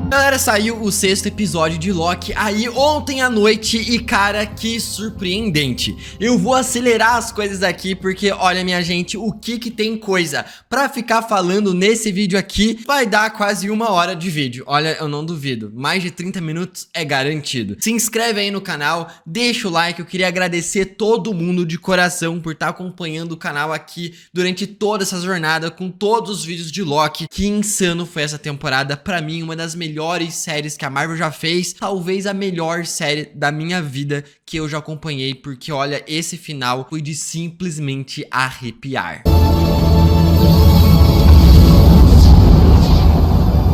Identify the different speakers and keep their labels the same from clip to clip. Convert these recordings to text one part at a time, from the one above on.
Speaker 1: Galera, saiu o 6º episódio de Loki aí ontem à noite e cara, que surpreendente. Eu vou acelerar as coisas aqui porque olha minha gente, o que tem coisa pra ficar falando nesse vídeo aqui. Vai dar quase 1 hora de vídeo, olha, eu não duvido, mais de 30 minutos é garantido. Se inscreve aí no canal, deixa o like, eu queria agradecer todo mundo de coração por estar acompanhando o canal aqui durante toda essa jornada com todos os vídeos de Loki. Que insano foi essa temporada, pra mim uma das melhores séries que a Marvel já fez, talvez a melhor série da minha vida que eu já acompanhei, porque olha, esse final foi de simplesmente arrepiar.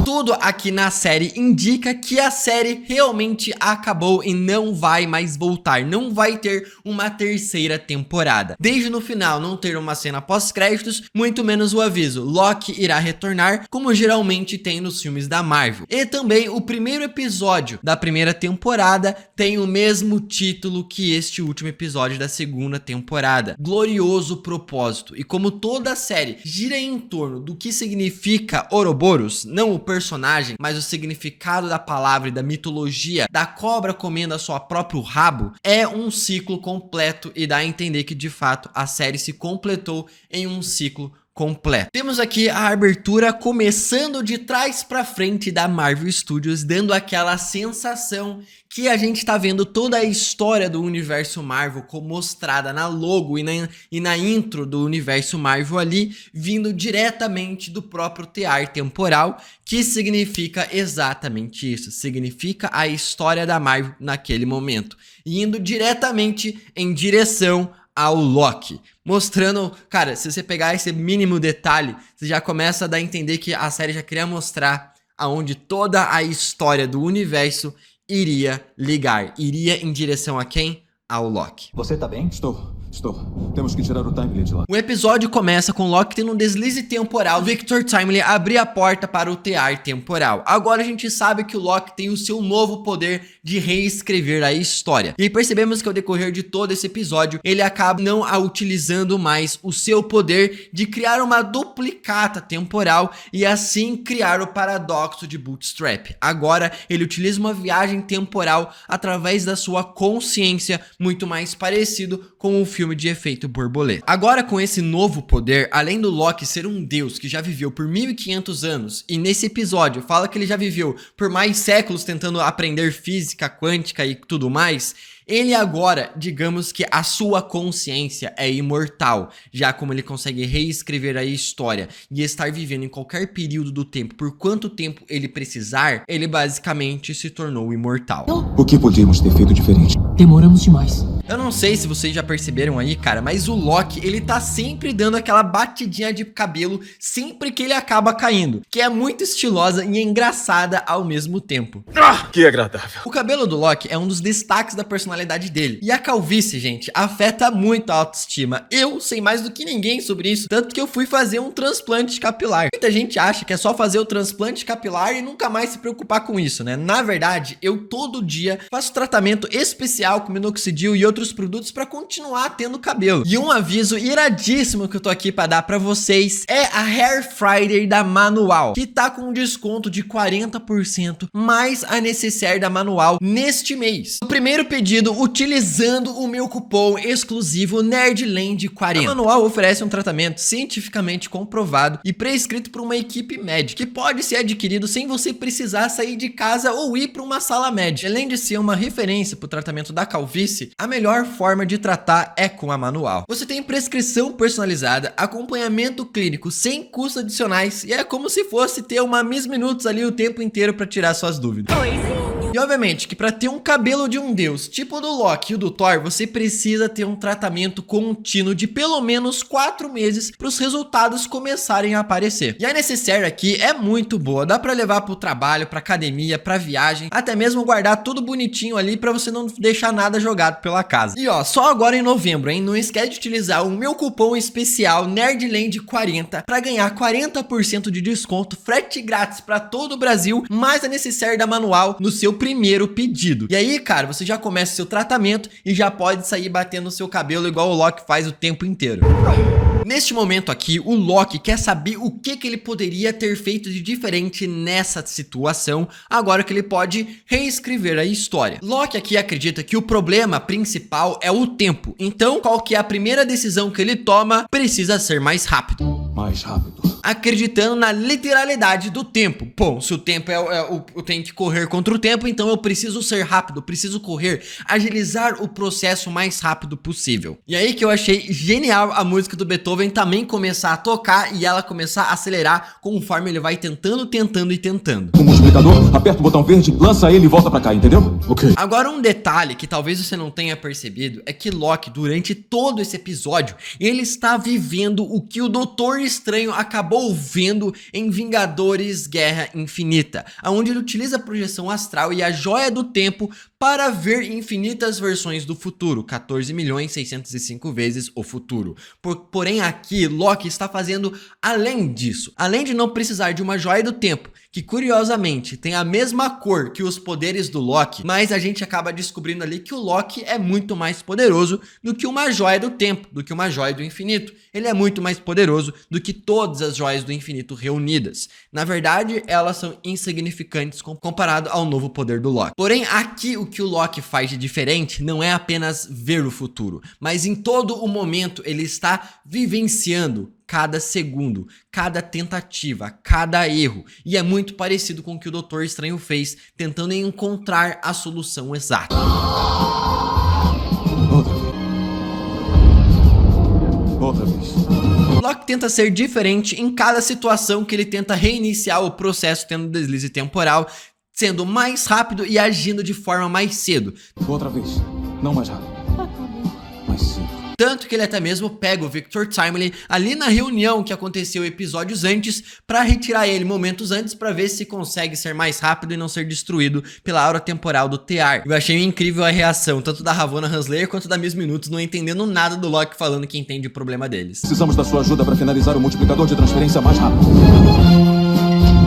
Speaker 1: Tudo aqui na série indica que a série realmente acabou e não vai mais voltar, não vai ter uma 3ª temporada. Desde no final não ter uma cena pós-créditos, muito menos o aviso, Loki irá retornar, como geralmente tem nos filmes da Marvel. E também o primeiro episódio da 1ª temporada tem o mesmo título que este último episódio da 2ª temporada, Glorioso Propósito. E como toda a série gira em torno do que significa Ouroboros, não o personagem, mas o significado da palavra e da mitologia da cobra comendo a sua próprio rabo, é um ciclo completo e dá a entender que de fato a série se completou em um ciclo completo. Temos aqui a abertura começando de trás pra frente da Marvel Studios, dando aquela sensação que a gente tá vendo toda a história do universo Marvel como mostrada na logo e na intro do universo Marvel ali, vindo diretamente do próprio tear temporal, que significa exatamente isso, significa a história da Marvel naquele momento, indo diretamente em direção ao Loki, mostrando, cara, se você pegar esse mínimo detalhe, você já começa a dar a entender que a série já queria mostrar aonde toda a história do universo iria ligar, iria em direção a quem? Ao Loki.
Speaker 2: Você tá bem? Estou. Temos que tirar o Timely de lá.
Speaker 1: O episódio começa com Loki tendo um deslize temporal, Victor Timely abrir a porta para o tear temporal. Agora a gente sabe que o Loki tem o seu novo poder de reescrever a história. E percebemos que ao decorrer de todo esse episódio, ele acaba não utilizando mais o seu poder de criar uma duplicata temporal e assim criar o paradoxo de Bootstrap. Agora ele utiliza uma viagem temporal através da sua consciência, muito mais parecido com o filme de Efeito Borboleta. Agora com esse novo poder, além do Loki ser um deus que já viveu por 1500 anos, e nesse episódio fala que ele já viveu por mais séculos tentando aprender física quântica e tudo mais, ele agora, digamos que a sua consciência é imortal, já como ele consegue reescrever a história e estar vivendo em qualquer período do tempo, por quanto tempo ele precisar, ele basicamente se tornou imortal.
Speaker 2: O que podíamos ter feito diferente?
Speaker 3: Demoramos demais.
Speaker 1: Eu não sei se vocês já perceberam aí, cara, mas o Loki, ele tá sempre dando aquela batidinha de cabelo sempre que ele acaba caindo, que é muito estilosa e engraçada ao mesmo tempo.
Speaker 2: Ah, que agradável.
Speaker 1: O cabelo do Loki é um dos destaques da personalidade dele. E a calvície, gente, afeta muito a autoestima. Eu sei mais do que ninguém sobre isso, tanto que eu fui fazer um transplante capilar. Muita gente acha que é só fazer o transplante capilar e nunca mais se preocupar com isso, né? Na verdade, eu todo dia faço tratamento especial com minoxidil e outros produtos para continuar tendo cabelo. E um aviso iradíssimo que eu tô aqui para dar para vocês é a Hair Friday da Manual, que tá com um desconto de 40% mais a necessaire da Manual neste mês. O primeiro pedido utilizando o meu cupom exclusivo NERDLAND40. A Manual oferece um tratamento cientificamente comprovado e prescrito por uma equipe médica, que pode ser adquirido sem você precisar sair de casa ou ir para uma sala médica. Além de ser uma referência para o tratamento da calvície, a melhor forma de tratar é com a Manual. Você tem prescrição personalizada, acompanhamento clínico sem custos adicionais e é como se fosse ter uma Miss Minutos ali o tempo inteiro para tirar suas dúvidas. E obviamente que para ter um cabelo de um deus, tipo o do Loki e o do Thor, você precisa ter um tratamento contínuo de pelo menos 4 meses para os resultados começarem a aparecer. E a necessaire aqui é muito boa, dá para levar para o trabalho, para academia, para viagem, até mesmo guardar tudo bonitinho ali para você não deixar nada jogado pela casa. E ó, só agora em novembro, hein? Não esquece de utilizar o meu cupom especial NERDLAND40 para ganhar 40% de desconto, frete grátis para todo o Brasil, mais a necessaire da Manual no seu primeiro pedido. E aí, cara, você já começa seu tratamento e já pode sair batendo o seu cabelo igual o Loki faz o tempo inteiro. Neste momento aqui, o Loki quer saber o que ele poderia ter feito de diferente nessa situação, agora que ele pode reescrever a história. Loki aqui acredita que o problema principal é o tempo, então qual que é a primeira decisão que ele toma? Precisa ser mais rápido.
Speaker 2: Mais rápido.
Speaker 1: Acreditando na literalidade do tempo. Bom, se o tempo eu tenho que correr contra o tempo, então eu preciso ser rápido, preciso correr, agilizar o processo o mais rápido possível. E aí que eu achei genial a música do Beethoven também começar a tocar e ela começar a acelerar conforme ele vai tentando e tentando.
Speaker 2: O multiplicador, aperta o botão verde, lança ele e volta pra cá, entendeu? Ok.
Speaker 1: Agora um detalhe que talvez você não tenha percebido é que Loki, durante todo esse episódio, ele está vivendo o que o Doutor Estranho acabou vendo em Vingadores Guerra Infinita, onde ele utiliza a projeção astral e a joia do tempo para ver infinitas versões do futuro, 14.605 vezes o futuro. Porém aqui, Loki está fazendo além disso. Além de não precisar de uma joia do tempo, que curiosamente tem a mesma cor que os poderes do Loki, mas a gente acaba descobrindo ali que o Loki é muito mais poderoso do que uma joia do tempo, do que uma joia do infinito. Ele é muito mais poderoso do que todas as joias do infinito reunidas. Na verdade, elas são insignificantes comparado ao novo poder do Loki. Porém, aqui o que o Loki faz de diferente não é apenas ver o futuro, mas em todo o momento ele está vivenciando cada segundo, cada tentativa, cada erro. E é muito parecido com o que o Doutor Estranho fez, tentando encontrar a solução exata.
Speaker 2: Outra vez.
Speaker 1: Loki tenta ser diferente em cada situação que ele tenta reiniciar o processo, tendo deslize temporal, sendo mais rápido e agindo de forma mais cedo.
Speaker 2: Outra vez. Não mais rápido. Mais cedo.
Speaker 1: Tanto que ele até mesmo pega o Victor Timely ali na reunião que aconteceu episódios antes para retirar ele momentos antes para ver se consegue ser mais rápido e não ser destruído pela aura temporal do Tear. Eu achei incrível a reação tanto da Ravonna Renslayer quanto da Miss Minutes, não entendendo nada do Loki falando que entende o problema deles.
Speaker 2: Precisamos da sua ajuda para finalizar o multiplicador de transferência mais rápido.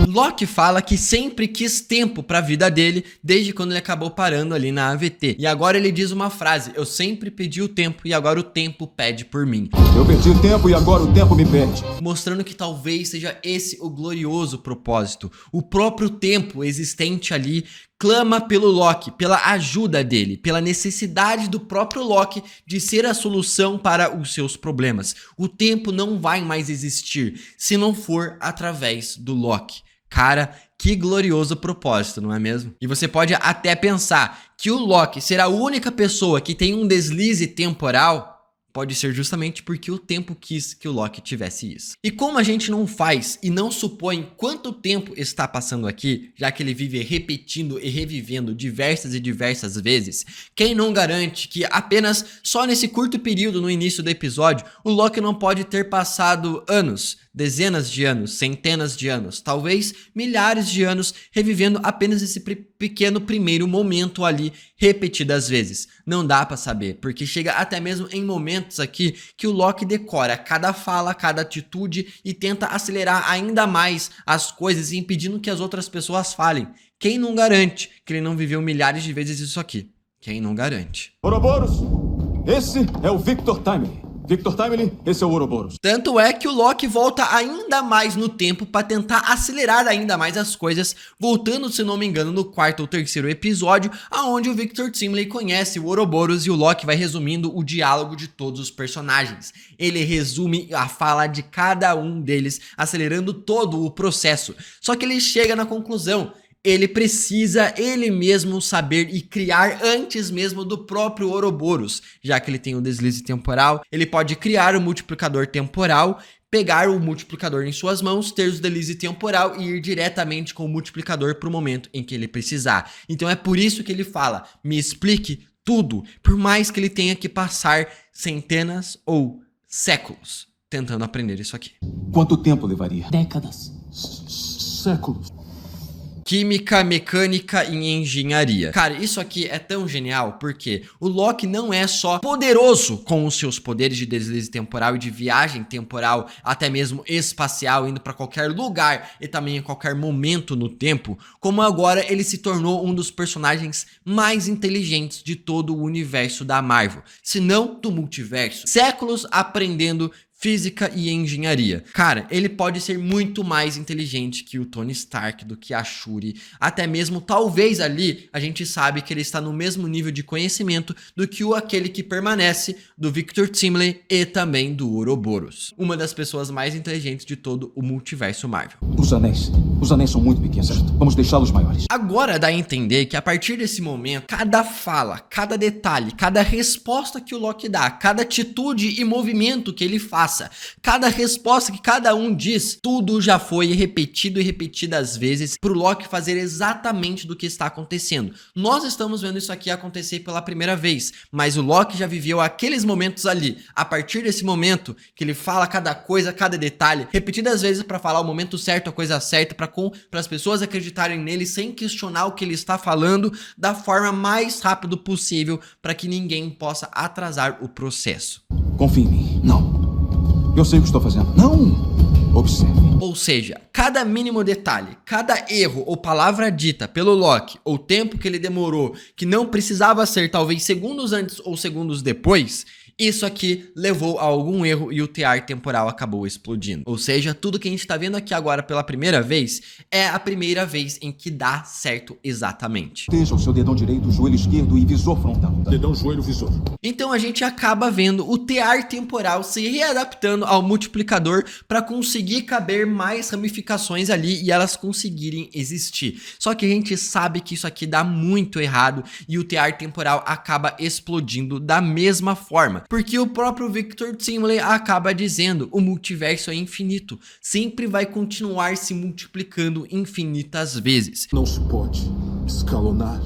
Speaker 1: Loki fala que sempre quis tempo pra vida dele, desde quando ele acabou parando ali na AVT. E agora ele diz uma frase: eu sempre pedi o tempo e agora o tempo pede por mim.
Speaker 2: Eu perdi o tempo e agora o tempo me pede.
Speaker 1: Mostrando que talvez seja esse o glorioso propósito. O próprio tempo existente ali clama pelo Loki, pela ajuda dele, pela necessidade do próprio Loki de ser a solução para os seus problemas. O tempo não vai mais existir se não for através do Loki. Cara, que glorioso propósito, não é mesmo? E você pode até pensar que o Loki será a única pessoa que tem um deslize temporal. Pode ser justamente porque o tempo quis que o Loki tivesse isso. E como a gente não faz e não supõe quanto tempo está passando aqui, já que ele vive repetindo e revivendo diversas e diversas vezes, quem não garante que apenas só nesse curto período no início do episódio, o Loki não pode ter passado anos, dezenas de anos, centenas de anos, talvez milhares de anos, revivendo apenas esse pequeno primeiro momento ali, repetidas vezes. Não dá pra saber, porque chega até mesmo em momentos aqui que o Loki decora cada fala, cada atitude e tenta acelerar ainda mais as coisas, impedindo que as outras pessoas falem. Quem não garante que ele não viveu milhares de vezes isso aqui? Quem não garante?
Speaker 2: Ouroboros, esse é o Victor Timely. Victor Timely, esse é o Ouroboros.
Speaker 1: Tanto é que o Loki volta ainda mais no tempo para tentar acelerar ainda mais as coisas, voltando, se não me engano, no quarto ou terceiro episódio, aonde o Victor Timely conhece o Ouroboros e o Loki vai resumindo o diálogo de todos os personagens. Ele resume a fala de cada um deles, acelerando todo o processo. Só que ele chega na conclusão: ele precisa ele mesmo saber e criar antes mesmo do próprio Ouroboros, já que ele tem o deslize temporal. Ele pode criar o multiplicador temporal, pegar o multiplicador em suas mãos, ter o deslize temporal e ir diretamente com o multiplicador para o momento em que ele precisar. Então é por isso que ele fala: me explique tudo, por mais que ele tenha que passar centenas ou séculos tentando aprender isso aqui.
Speaker 2: Quanto tempo levaria?
Speaker 3: Décadas.
Speaker 2: Séculos.
Speaker 1: Química, mecânica e engenharia. Cara, isso aqui é tão genial porque o Loki não é só poderoso com os seus poderes de deslize temporal e de viagem temporal, até mesmo espacial, indo pra qualquer lugar e também em qualquer momento no tempo, como agora ele se tornou um dos personagens mais inteligentes de todo o universo da Marvel, se não do multiverso. Séculos aprendendo física e engenharia. Cara, ele pode ser muito mais inteligente que o Tony Stark, do que a Shuri, até mesmo talvez ali a gente sabe que ele está no mesmo nível de conhecimento do que aquele que permanece do Victor Timely e também do Ouroboros, uma das pessoas mais inteligentes de todo o multiverso Marvel.
Speaker 2: Os anéis são muito pequenos, certo? Vamos deixá-los maiores.
Speaker 1: Agora dá a entender que a partir desse momento, cada fala, cada detalhe, cada resposta que o Loki dá, cada atitude e movimento que ele faz, cada resposta que cada um diz, tudo já foi repetido e repetidas vezes pro Loki fazer exatamente do que está acontecendo. Nós estamos vendo isso aqui acontecer pela primeira vez, mas o Loki já viveu aqueles momentos ali. A partir desse momento que ele fala cada coisa, cada detalhe, repetidas vezes para falar o momento certo, a coisa certa, para as pessoas acreditarem nele sem questionar o que ele está falando da forma mais rápido possível, para que ninguém possa atrasar o processo.
Speaker 2: Confie em mim. Não. Eu sei o que estou fazendo. Não! Observe.
Speaker 1: Ou seja, cada mínimo detalhe, cada erro ou palavra dita pelo Loki, ou tempo que ele demorou, que não precisava ser talvez segundos antes ou segundos depois, isso aqui levou a algum erro e o tear temporal acabou explodindo. Ou seja, tudo que a gente está vendo aqui agora pela primeira vez é a primeira vez em que dá certo exatamente.
Speaker 2: Proteja o seu dedão direito, joelho esquerdo e visor frontal. Dedão, joelho, visor.
Speaker 1: Então a gente acaba vendo o tear temporal se readaptando ao multiplicador para conseguir caber mais ramificações ali e elas conseguirem existir. Só que a gente sabe que isso aqui dá muito errado e o tear temporal acaba explodindo da mesma forma. Porque o próprio Victor Timely acaba dizendo, o multiverso é infinito, sempre vai continuar se multiplicando infinitas vezes.
Speaker 3: Não se pode escalonar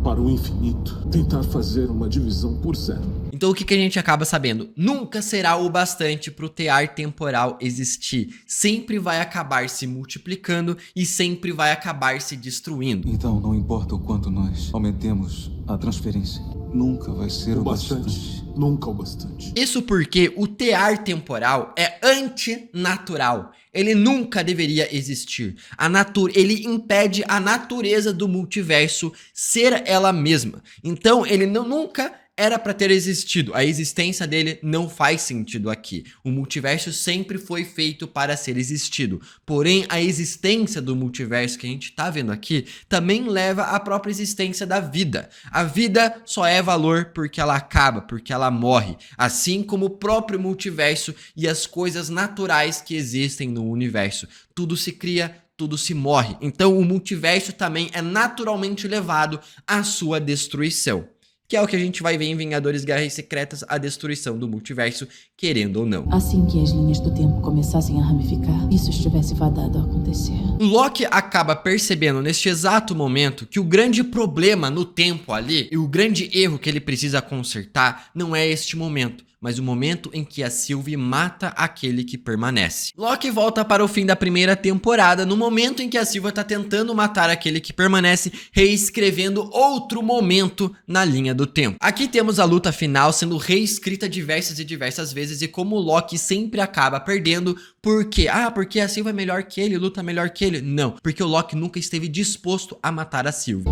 Speaker 3: para o infinito, tentar fazer uma divisão por zero.
Speaker 1: Então o que a gente acaba sabendo? Nunca será o bastante para o tear temporal existir. Sempre vai acabar se multiplicando e sempre vai acabar se destruindo.
Speaker 2: Então não importa o quanto nós aumentemos a transferência, nunca vai ser o bastante.
Speaker 3: Nunca o bastante.
Speaker 1: Isso porque o tear temporal é antinatural. Ele nunca deveria existir. Ele impede a natureza do multiverso ser ela mesma. Então ele nunca era para ter existido. A existência dele não faz sentido aqui. O multiverso sempre foi feito para ser existido. Porém, a existência do multiverso que a gente tá vendo aqui também leva à própria existência da vida. A vida só é valor porque ela acaba, porque ela morre. Assim como o próprio multiverso e as coisas naturais que existem no universo. Tudo se cria, tudo se morre. Então o multiverso também é naturalmente levado à sua destruição. Que é o que a gente vai ver em Vingadores Guerras Secretas, a destruição do multiverso, querendo ou não.
Speaker 4: Assim que as linhas do tempo começassem a ramificar, isso estivesse fadado a acontecer.
Speaker 1: O Loki acaba percebendo neste exato momento que o grande problema no tempo ali, e o grande erro que ele precisa consertar, não é este momento, mas o momento em que a Sylvie mata aquele que permanece. Loki volta para o fim da primeira temporada, no momento em que a Sylvie está tentando matar aquele que permanece, reescrevendo outro momento na linha do tempo. Aqui temos a luta final sendo reescrita diversas e diversas vezes e como o Loki sempre acaba perdendo. Por quê? Porque a Sylvie é melhor que ele, luta melhor que ele? Não, porque o Loki nunca esteve disposto a matar a Sylvie.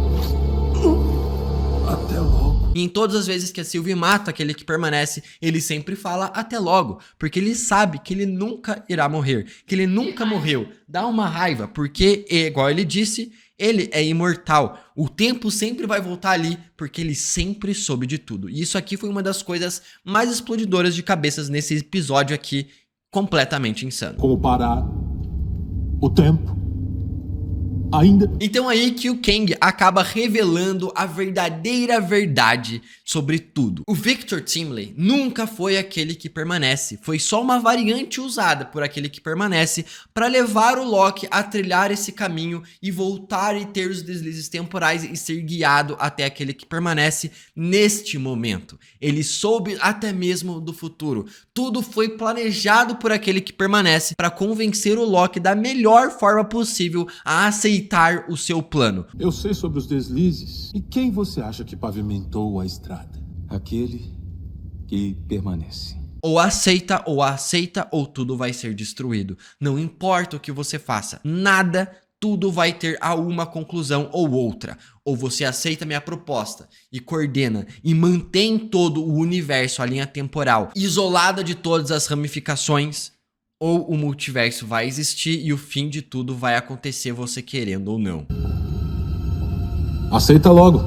Speaker 3: Até logo.
Speaker 1: E em todas as vezes que a Sylvie mata aquele que permanece, ele sempre fala até logo, porque ele sabe que ele nunca irá morrer, que ele nunca morreu. Dá uma raiva, porque, igual ele disse, ele é imortal. O tempo sempre vai voltar ali, porque ele sempre soube de tudo. E isso aqui foi uma das coisas mais explodidoras de cabeças nesse episódio aqui, completamente insano.
Speaker 3: Como parar o tempo? Ainda.
Speaker 1: Então aí que o Kang acaba revelando a verdadeira verdade sobre tudo. O Victor Timely nunca foi aquele que permanece, foi só uma variante usada por aquele que permanece para levar o Loki a trilhar esse caminho e voltar e ter os deslizes temporais e ser guiado até aquele que permanece neste momento. Ele soube até mesmo do futuro. Tudo foi planejado por aquele que permanece para convencer o Loki da melhor forma possível a aceitar o seu plano.
Speaker 3: Eu sei sobre os deslizes. E quem você acha que pavimentou a estrada?
Speaker 2: Aquele que permanece.
Speaker 1: Ou aceita, ou tudo vai ser destruído. Não importa o que você faça, nada tudo vai ter a uma conclusão ou outra. Ou você aceita minha proposta e coordena e mantém todo o universo, a linha temporal, isolada de todas as ramificações, ou o multiverso vai existir e o fim de tudo vai acontecer, você querendo ou não.
Speaker 3: Aceita logo.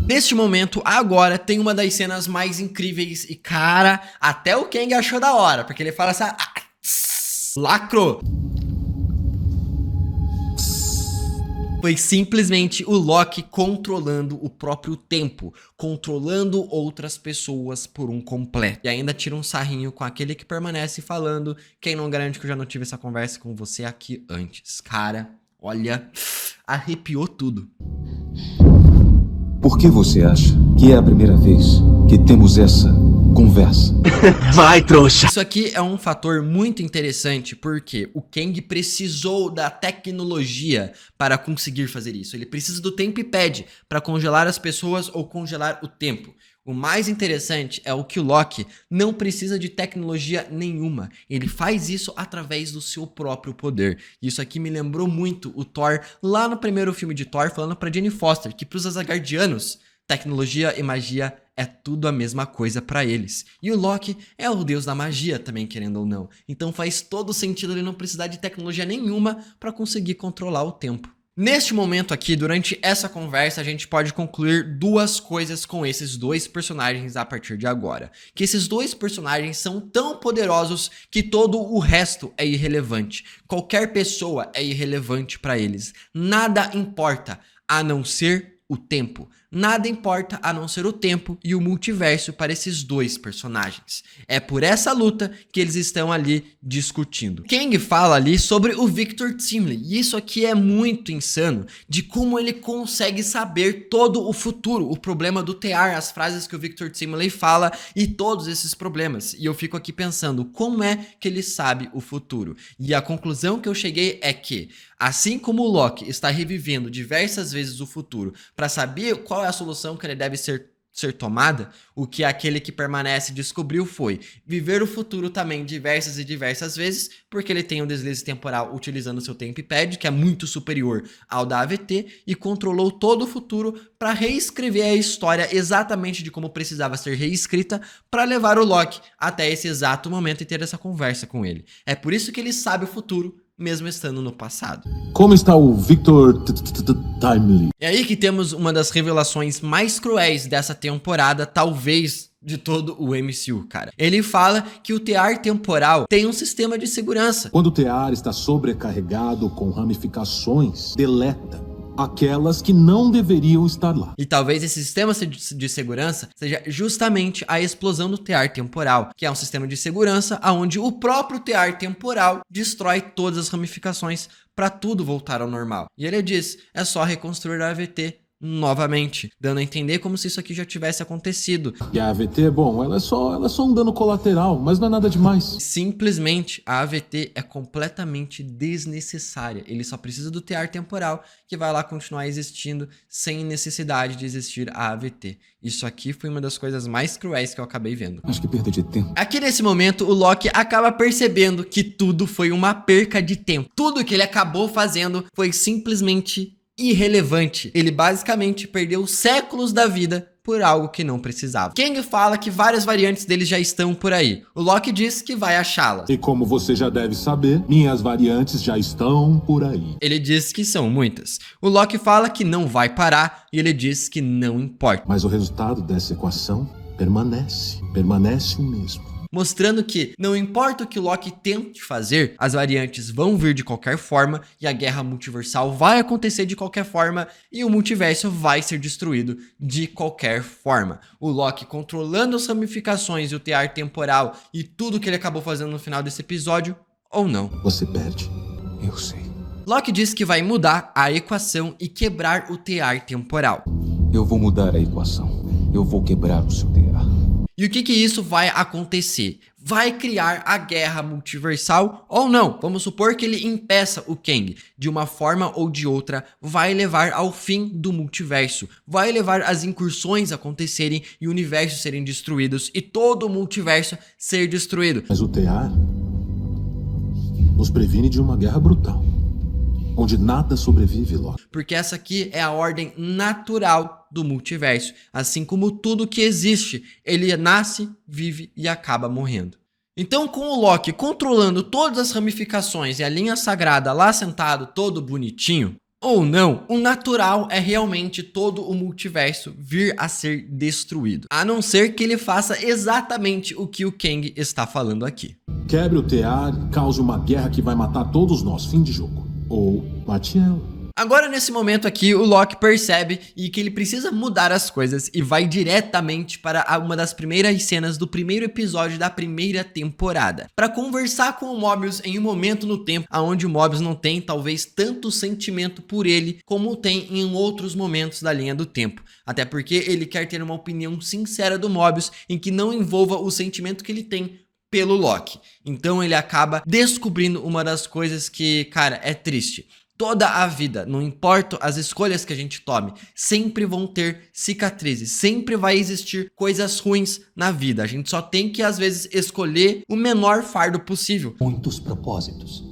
Speaker 1: Neste momento, agora, tem uma das cenas mais incríveis e, cara, até o Kang achou da hora, porque ele fala assim, lacrou. Foi simplesmente o Loki controlando o próprio tempo, controlando outras pessoas por um completo. E ainda tira um sarrinho com aquele que permanece falando, quem não garante que eu já não tive essa conversa com você aqui antes. Cara, olha, arrepiou tudo.
Speaker 2: Por que você acha que é a primeira vez que temos essa conversa?
Speaker 5: Vai, trouxa!
Speaker 1: Isso aqui é um fator muito interessante porque o Kang precisou da tecnologia para conseguir fazer isso. Ele precisa do Tempipad para congelar as pessoas ou congelar o tempo. O mais interessante é o que o Loki não precisa de tecnologia nenhuma. Ele faz isso através do seu próprio poder. Isso aqui me lembrou muito o Thor lá no primeiro filme de Thor, falando pra Jane Foster que pros Asgardianos, tecnologia e magia é tudo a mesma coisa pra eles. E o Loki é o deus da magia também, querendo ou não. Então faz todo sentido ele não precisar de tecnologia nenhuma pra conseguir controlar o tempo. Neste momento aqui, durante essa conversa, a gente pode concluir duas coisas com esses dois personagens a partir de agora. Que esses dois personagens são tão poderosos que todo o resto é irrelevante. Qualquer pessoa é irrelevante para eles. Nada importa a não ser o tempo. Nada importa a não ser o tempo e o multiverso para esses dois personagens. É por essa luta que eles estão ali discutindo. Kang fala ali sobre o Victor Timely, e isso aqui é muito insano, de como ele consegue saber todo o futuro, o problema do tear, as frases que o Victor Timely fala e todos esses problemas. E eu fico aqui pensando, como é que ele sabe o futuro? E a conclusão que eu cheguei é que, assim como o Loki está revivendo diversas vezes o futuro para saber qual é a solução que ele deve ser tomada, o que aquele que permanece descobriu foi viver o futuro também diversas e diversas vezes, porque ele tem um deslize temporal utilizando seu Tempipad, que é muito superior ao da AVT, e controlou todo o futuro para reescrever a história exatamente de como precisava ser reescrita para levar o Loki até esse exato momento e ter essa conversa com ele. É por isso que ele sabe o futuro, mesmo estando no passado.
Speaker 3: Como está o Victor Timely?
Speaker 1: É aí que temos uma das revelações mais cruéis dessa temporada, talvez de todo o MCU, cara. Ele fala que o tear temporal tem um sistema de segurança.
Speaker 3: Quando o tear está sobrecarregado com ramificações, deleta aquelas que não deveriam estar lá.
Speaker 1: E talvez esse sistema de segurança seja justamente a explosão do tear temporal, que é um sistema de segurança onde o próprio tear temporal destrói todas as ramificações para tudo voltar ao normal. E ele diz, é só reconstruir a AVT novamente, dando a entender como se isso aqui já tivesse acontecido.
Speaker 3: E a AVT, bom, ela é só um dano colateral, mas não é nada demais.
Speaker 1: Simplesmente, a AVT é completamente desnecessária. Ele só precisa do tear temporal, que vai lá continuar existindo sem necessidade de existir a AVT. Isso aqui foi uma das coisas mais cruéis que eu acabei vendo.
Speaker 2: Acho que perda de tempo.
Speaker 1: Aqui nesse momento, o Loki acaba percebendo que tudo foi uma perca de tempo. Tudo que ele acabou fazendo foi simplesmente irrelevante. Ele basicamente perdeu séculos da vida por algo que não precisava. Kang fala que várias variantes dele já estão por aí. O Loki diz que vai achá-las.
Speaker 3: E como você já deve saber, minhas variantes já estão por aí.
Speaker 1: Ele diz que são muitas. O Loki fala que não vai parar e ele diz que não importa.
Speaker 3: Mas o resultado dessa equação permanece o mesmo.
Speaker 1: Mostrando que não importa o que o Loki tente fazer, as variantes vão vir de qualquer forma e a guerra multiversal vai acontecer de qualquer forma e o multiverso vai ser destruído de qualquer forma. O Loki controlando as ramificações e o tear temporal e tudo que ele acabou fazendo no final desse episódio, ou não.
Speaker 3: Você perde.
Speaker 2: Eu sei.
Speaker 1: Loki diz que vai mudar a equação e quebrar o tear temporal.
Speaker 2: Eu vou mudar a equação. Eu vou quebrar o seu tear.
Speaker 1: E o que isso vai acontecer? Vai criar a guerra multiversal ou não? Vamos supor que ele impeça o Kang. De uma forma ou de outra, vai levar ao fim do multiverso. Vai levar as incursões a acontecerem e universos serem destruídos e todo o multiverso ser destruído.
Speaker 3: Mas o tear nos previne de uma guerra brutal. onde nada sobrevive, Loki.
Speaker 1: Porque essa aqui é a ordem natural do multiverso. Assim como tudo que existe, ele nasce, vive e acaba morrendo. Então, com o Loki controlando todas as ramificações e a linha sagrada lá sentado todo bonitinho, ou não, o natural é realmente todo o multiverso vir a ser destruído. A não ser que ele faça exatamente o que o Kang está falando aqui.
Speaker 3: Quebre o tear e cause uma guerra que vai matar todos nós. Fim de jogo. Ou mate ela.
Speaker 1: Agora, nesse momento aqui, o Loki percebe que ele precisa mudar as coisas e vai diretamente para uma das primeiras cenas do primeiro episódio da primeira temporada, para conversar com o Mobius em um momento no tempo onde o Mobius não tem talvez tanto sentimento por ele como tem em outros momentos da linha do tempo, até porque ele quer ter uma opinião sincera do Mobius em que não envolva o sentimento que ele tem pelo Loki. Então ele acaba descobrindo uma das coisas que, cara, é triste. Toda a vida, não importa as escolhas que a gente tome, sempre vão ter cicatrizes, sempre vai existir coisas ruins na vida. A gente só tem que, às vezes, escolher o menor fardo possível.
Speaker 5: Muitos propósitos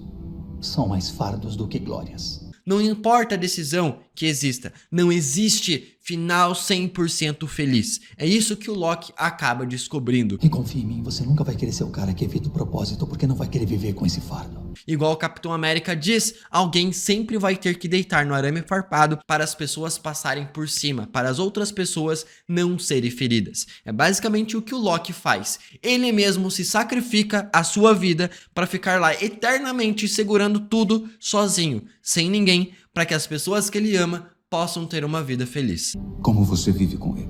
Speaker 5: são mais fardos do que glórias.
Speaker 1: Não importa a decisão que exista, não existe final 100% feliz. É isso que o Loki acaba descobrindo.
Speaker 5: E confia em mim, você nunca vai querer ser o cara que evita o propósito porque não vai querer viver com esse fardo.
Speaker 1: Igual o Capitão América diz, alguém sempre vai ter que deitar no arame farpado para as pessoas passarem por cima, para as outras pessoas não serem feridas. É basicamente o que o Loki faz. Ele mesmo se sacrifica a sua vida para ficar lá eternamente segurando tudo sozinho, sem ninguém, para que as pessoas que ele ama possam ter uma vida feliz.
Speaker 2: Como você vive com ele?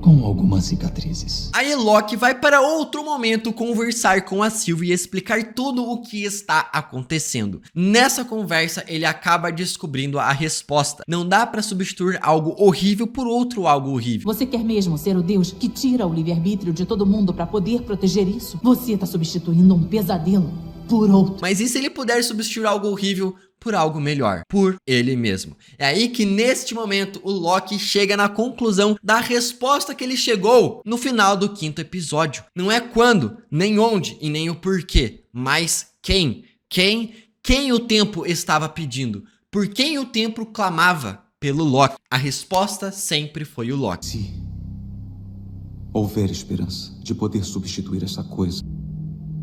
Speaker 5: Com algumas cicatrizes.
Speaker 1: Aí Loki vai para outro momento conversar com a Sylvie e explicar tudo o que está acontecendo. Nessa conversa ele acaba descobrindo a resposta. Não dá para substituir algo horrível por outro algo horrível.
Speaker 4: Você quer mesmo ser o Deus que tira o livre-arbítrio de todo mundo para poder proteger isso? Você está substituindo um pesadelo por outro.
Speaker 1: Mas e se ele puder substituir algo horrível por algo melhor, por ele mesmo? É aí que neste momento o Loki chega na conclusão da resposta que ele chegou no final do 5º episódio. Não é quando, nem onde e nem o porquê, mas quem. Quem o tempo estava pedindo? Por quem o tempo clamava? Pelo Loki. A resposta sempre foi o Loki.
Speaker 2: Se houver esperança de poder substituir essa coisa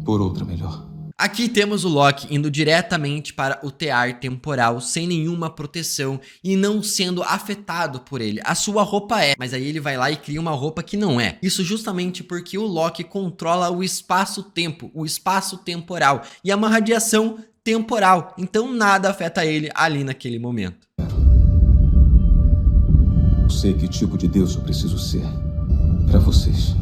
Speaker 2: por outra melhor.
Speaker 1: Aqui temos o Loki indo diretamente para o tear temporal sem nenhuma proteção e não sendo afetado por ele. A sua roupa é, mas aí ele vai lá e cria uma roupa que não é. Isso justamente porque o Loki controla o espaço-tempo, o espaço temporal, e é uma radiação temporal, então nada afeta ele ali naquele momento.
Speaker 2: Sei que tipo de Deus eu preciso ser para vocês.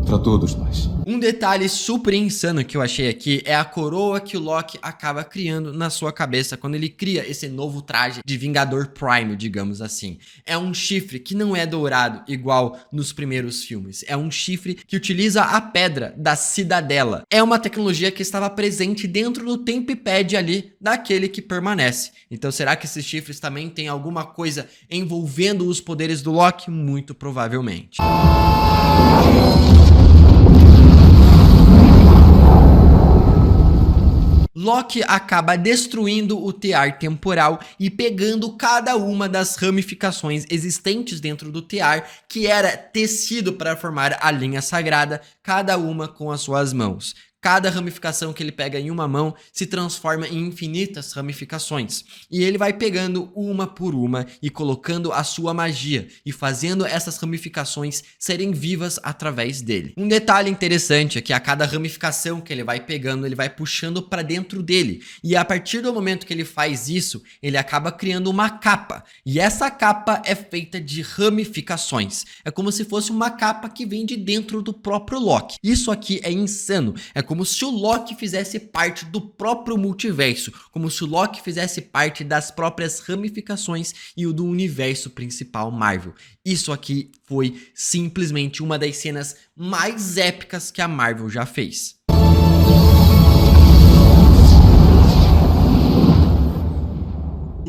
Speaker 2: Pra todos nós.
Speaker 1: Um detalhe super insano que eu achei aqui é a coroa que o Loki acaba criando na sua cabeça quando ele cria esse novo traje de Vingador Prime, digamos assim. É um chifre que não é dourado igual nos primeiros filmes. É um chifre que utiliza a pedra da Cidadela. É uma tecnologia que estava presente dentro do Tempipad ali daquele que permanece. Então será que esses chifres também têm alguma coisa envolvendo os poderes do Loki? Muito provavelmente. Loki acaba destruindo o tear temporal e pegando cada uma das ramificações existentes dentro do tear, que era tecido para formar a linha sagrada, cada uma com as suas mãos. Cada ramificação que ele pega em uma mão se transforma em infinitas ramificações. E ele vai pegando uma por uma e colocando a sua magia e fazendo essas ramificações serem vivas através dele. Um detalhe interessante é que a cada ramificação que ele vai pegando, ele vai puxando para dentro dele. E a partir do momento que ele faz isso, ele acaba criando uma capa. E essa capa é feita de ramificações. É como se fosse uma capa que vem de dentro do próprio Loki. Isso aqui é insano. É como se o Loki fizesse parte do próprio multiverso, como se o Loki fizesse parte das próprias ramificações e o do universo principal Marvel. Isso aqui foi simplesmente uma das cenas mais épicas que a Marvel já fez.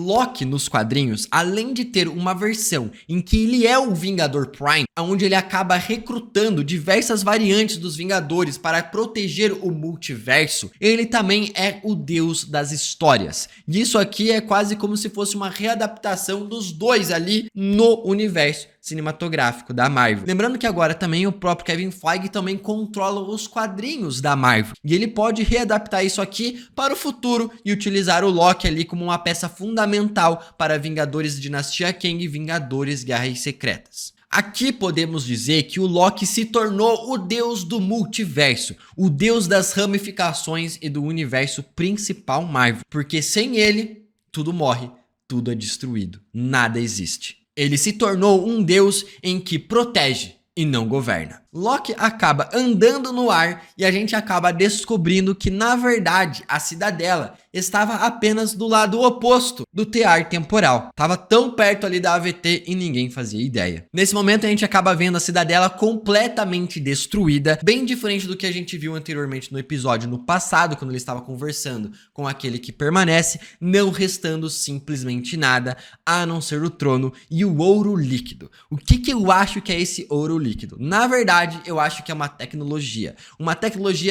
Speaker 1: Loki nos quadrinhos, além de ter uma versão em que ele é o Vingador Prime, onde ele acaba recrutando diversas variantes dos Vingadores para proteger o multiverso, ele também é o deus das histórias. E isso aqui é quase como se fosse uma readaptação dos dois ali no universo cinematográfico da Marvel. Lembrando que agora também o próprio Kevin Feige também controla os quadrinhos da Marvel. E ele pode readaptar isso aqui para o futuro e utilizar o Loki ali como uma peça fundamental para Vingadores Dinastia Kang e Vingadores Guerras Secretas. Aqui podemos dizer que o Loki se tornou o deus do multiverso, o deus das ramificações e do universo principal Marvel. Porque sem ele, tudo morre, tudo é destruído, nada existe. Ele se tornou um deus em que protege e não governa. Loki acaba andando no ar e a gente acaba descobrindo que, na verdade, a Cidadela estava apenas do lado oposto do tear temporal. Tava tão perto ali da AVT e ninguém fazia ideia. Nesse momento a gente acaba vendo a Cidadela completamente destruída, bem diferente do que a gente viu anteriormente no episódio no passado, quando ele estava conversando com aquele que permanece, não restando simplesmente nada, a não ser o trono e o ouro líquido. O que eu acho que é esse ouro líquido? Na verdade, eu acho que é uma tecnologia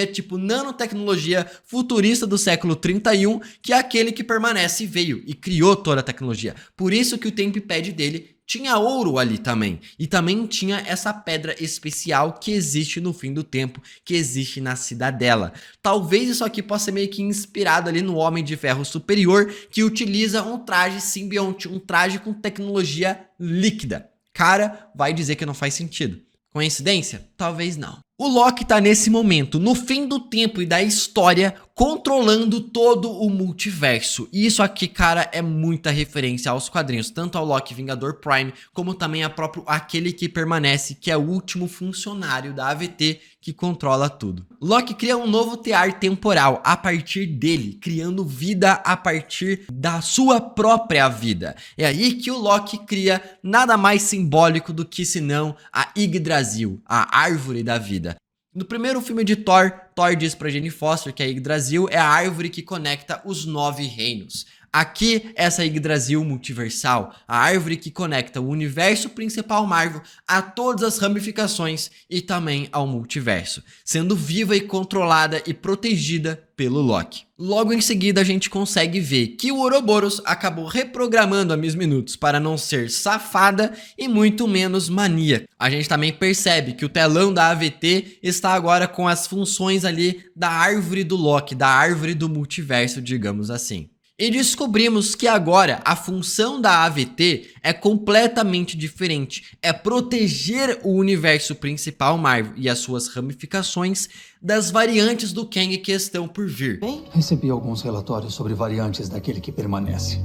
Speaker 1: tipo nanotecnologia futurista do século 31, que é aquele que permanece e veio e criou toda a tecnologia. Por isso que o Tempad dele tinha ouro ali também, e também tinha essa pedra especial que existe no fim do tempo, que existe na Cidadela. Talvez isso aqui possa ser meio que inspirado ali no Homem de Ferro Superior, que utiliza um traje simbionte, um traje com tecnologia líquida. Cara, vai dizer que não faz sentido. Coincidência? Talvez não. O Loki tá nesse momento, no fim do tempo e da história, controlando todo o multiverso. E isso aqui, cara, é muita referência aos quadrinhos, tanto ao Loki Vingador Prime, como também a próprio Aquele que Permanece, que é o último funcionário da AVT que controla tudo. Loki cria um novo tear temporal a partir dele, criando vida a partir da sua própria vida. É aí que o Loki cria nada mais simbólico do que senão a Yggdrasil, a árvore da vida. No primeiro filme de Thor, Thor diz pra Jane Foster que a Yggdrasil é a árvore que conecta os 9 reinos. Aqui, essa Yggdrasil multiversal, a árvore que conecta o universo principal Marvel a todas as ramificações e também ao multiverso, sendo viva e controlada e protegida pelo Loki. Logo em seguida, a gente consegue ver que o Ouroboros acabou reprogramando a Miss Minutes para não ser safada e muito menos maníaca. A gente também percebe que o telão da AVT está agora com as funções ali da árvore do Loki, da árvore do multiverso, digamos assim. E descobrimos que agora a função da AVT é completamente diferente. É proteger o universo principal Marvel e as suas ramificações das variantes do Kang que estão por vir.
Speaker 5: Recebi alguns relatórios sobre variantes daquele que permanece.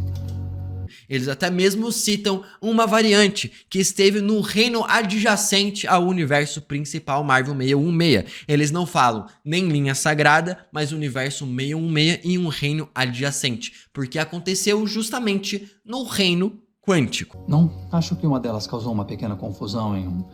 Speaker 1: Eles até mesmo citam uma variante que esteve no reino adjacente ao universo principal Marvel 616. Eles não falam nem linha sagrada, mas universo 616 e um reino adjacente, porque aconteceu justamente no reino quântico.
Speaker 5: Não, acho que uma delas causou uma pequena confusão em um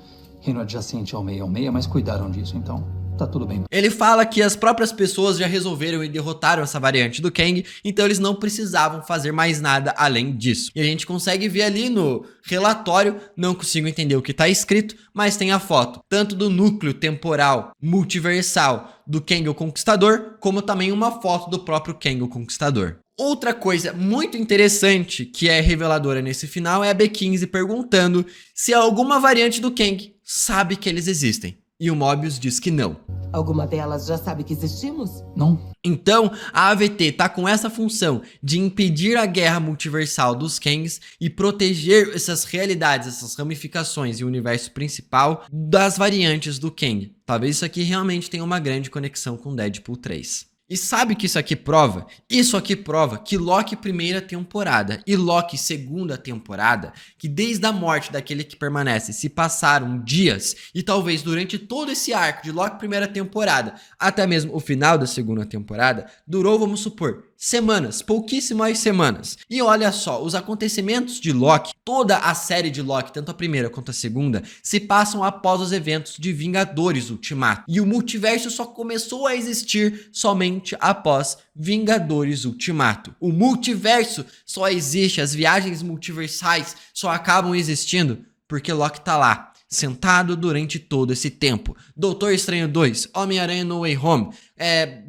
Speaker 5: reino adjacente ao 616, mas cuidaram disso, então tá tudo bem.
Speaker 1: Ele fala que as próprias pessoas já resolveram e derrotaram essa variante do Kang, então eles não precisavam fazer mais nada além disso. E a gente consegue ver ali no relatório, não consigo entender o que tá escrito, mas tem a foto, tanto do núcleo temporal multiversal do Kang o Conquistador, como também uma foto do próprio Kang o Conquistador. Outra coisa muito interessante que é reveladora nesse final é a B15 perguntando se alguma variante do Kang sabe que eles existem. E o Mobius diz que não.
Speaker 6: Alguma delas já sabe que existimos?
Speaker 5: Não.
Speaker 1: Então, a AVT tá com essa função de impedir a guerra multiversal dos Kangs e proteger essas realidades, essas ramificações e o universo principal das variantes do Kang. Talvez isso aqui realmente tenha uma grande conexão com Deadpool 3. E sabe o que isso aqui prova? Isso aqui prova que Loki primeira temporada e Loki segunda temporada, que desde a morte daquele que permanece se passaram dias, e talvez durante todo esse arco de Loki primeira temporada, até mesmo o final da segunda temporada, durou, vamos supor, semanas, pouquíssimas semanas. E olha só, os acontecimentos de Loki, toda a série de Loki, tanto a primeira quanto a segunda, se passam após os eventos de Vingadores Ultimato. E o multiverso só começou a existir somente somente após Vingadores Ultimato. O multiverso só existe, as viagens multiversais só acabam existindo porque Loki tá lá, sentado durante todo esse tempo. Doutor Estranho 2, Homem-Aranha No Way Home,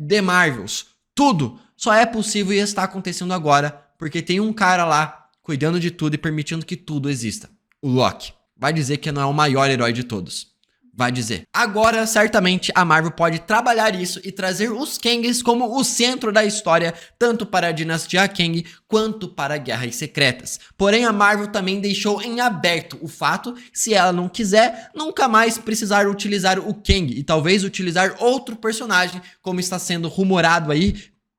Speaker 1: The Marvels, tudo só é possível e está acontecendo agora porque tem um cara lá cuidando de tudo e permitindo que tudo exista. O Loki. Vai dizer que não é o maior herói de todos. Vai dizer. Agora, certamente, a Marvel pode trabalhar isso e trazer os Kangs como o centro da história, tanto para a dinastia Kang quanto para Guerras Secretas. Porém, a Marvel também deixou em aberto o fato, se ela não quiser, nunca mais precisar utilizar o Kang e talvez utilizar outro personagem, como está sendo rumorado aí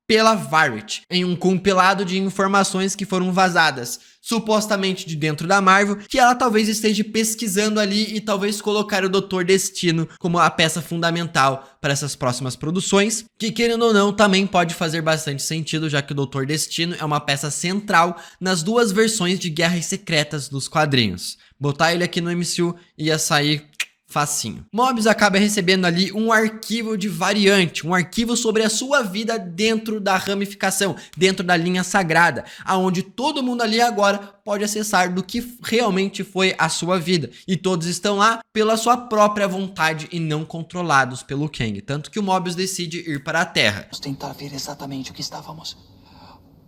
Speaker 1: pela Variety, em um compilado de informações que foram vazadas, supostamente de dentro da Marvel, que ela talvez esteja pesquisando ali e talvez colocar o Doutor Destino como a peça fundamental para essas próximas produções, que querendo ou não também pode fazer bastante sentido, já que o Doutor Destino é uma peça central nas duas versões de Guerras Secretas dos quadrinhos. Botar ele aqui no MCU ia sair facinho. Mobius acaba recebendo ali um arquivo de variante, um arquivo sobre a sua vida dentro da ramificação, dentro da linha sagrada, aonde todo mundo ali agora pode acessar do que realmente foi a sua vida. E todos estão lá pela sua própria vontade e não controlados pelo Kang. Tanto que o Mobius decide ir para a Terra.
Speaker 5: Vamos tentar ver exatamente o que estávamos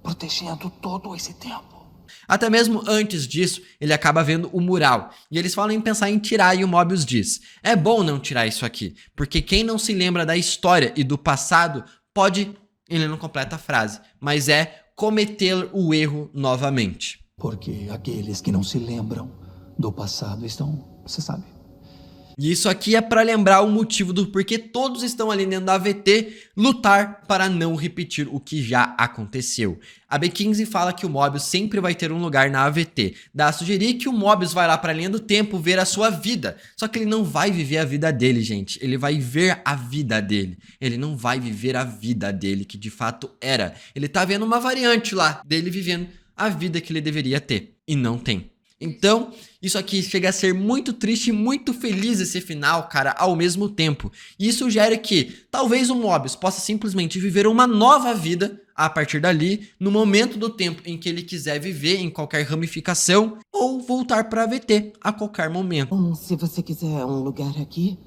Speaker 5: protegendo todo esse tempo.
Speaker 1: Até mesmo antes disso, ele acaba vendo o mural, e eles falam em pensar em tirar, e o Mobius diz: é bom não tirar isso aqui, porque quem não se lembra da história e do passado pode, ele não completa a frase, mas cometer o erro novamente.
Speaker 5: Porque aqueles que não se lembram do passado estão, você sabe.
Speaker 1: E isso aqui é para lembrar o motivo do porquê todos estão ali dentro da AVT, lutar para não repetir o que já aconteceu. A B15 fala que o Mobius sempre vai ter um lugar na AVT. Dá a sugerir que o Mobius vai lá para a linha do tempo ver a sua vida. Só que ele não vai viver a vida dele, gente. Ele vai ver a vida dele. Ele não vai viver a vida dele, que de fato era. Ele tá vendo uma variante lá dele vivendo a vida que ele deveria ter. E não tem. Então, isso aqui chega a ser muito triste e muito feliz esse final, cara, ao mesmo tempo. E isso sugere que talvez o Mobius possa simplesmente viver uma nova vida a partir dali, no momento do tempo em que ele quiser viver, em qualquer ramificação, ou voltar para a AVT a qualquer momento.
Speaker 6: Se você quiser um lugar aqui,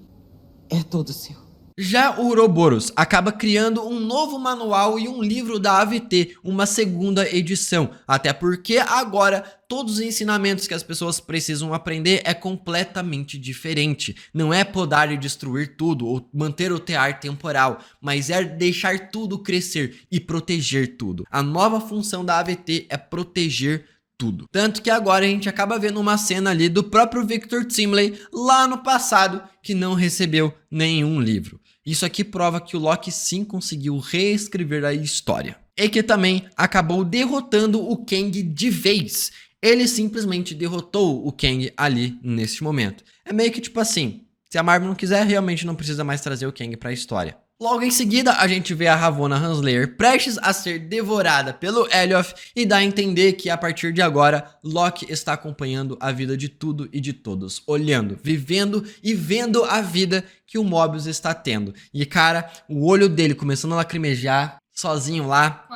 Speaker 6: é todo seu.
Speaker 1: Já o Ouroboros acaba criando um novo manual e um livro da AVT, uma segunda edição, até porque agora todos os ensinamentos que as pessoas precisam aprender é completamente diferente. Não é podar e destruir tudo ou manter o tear temporal, mas é deixar tudo crescer e proteger tudo. A nova função da AVT é proteger tudo. Tanto que agora a gente acaba vendo uma cena ali do próprio Victor Timley lá no passado que não recebeu nenhum livro. Isso aqui prova que o Loki sim conseguiu reescrever a história. E que também acabou derrotando o Kang de vez. Ele simplesmente derrotou o Kang ali neste momento. É meio que tipo assim, se a Marvel não quiser, realmente não precisa mais trazer o Kang para a história. Logo em seguida, a gente vê a Ravonna Renslayer prestes a ser devorada pelo Elioth e dá a entender que a partir de agora, Loki está acompanhando a vida de tudo e de todos, olhando, vivendo e vendo a vida que o Mobius está tendo. E cara, o olho dele começando a lacrimejar, sozinho lá,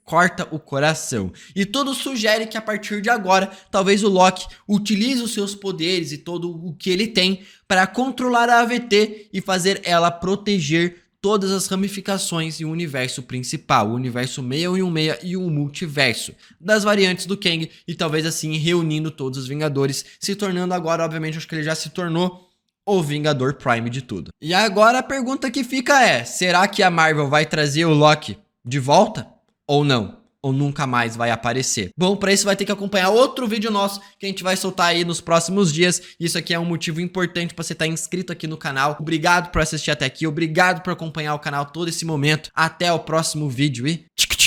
Speaker 1: corta o coração. E tudo sugere que a partir de agora, talvez o Loki utilize os seus poderes e todo o que ele tem para controlar a AVT e fazer ela proteger todas as ramificações e o universo principal, o universo 616 e o multiverso das variantes do Kang, e talvez assim reunindo todos os Vingadores, se tornando agora, obviamente, acho que ele já se tornou o Vingador Prime de tudo. E agora a pergunta que fica é, será que a Marvel vai trazer o Loki de volta ou não? Ou nunca mais vai aparecer? Bom, para isso vai ter que acompanhar outro vídeo nosso que a gente vai soltar aí nos próximos dias. Isso aqui é um motivo importante para você estar inscrito aqui no canal. Obrigado por assistir até aqui, obrigado por acompanhar o canal todo esse momento. Até o próximo vídeo e tchic, tchic.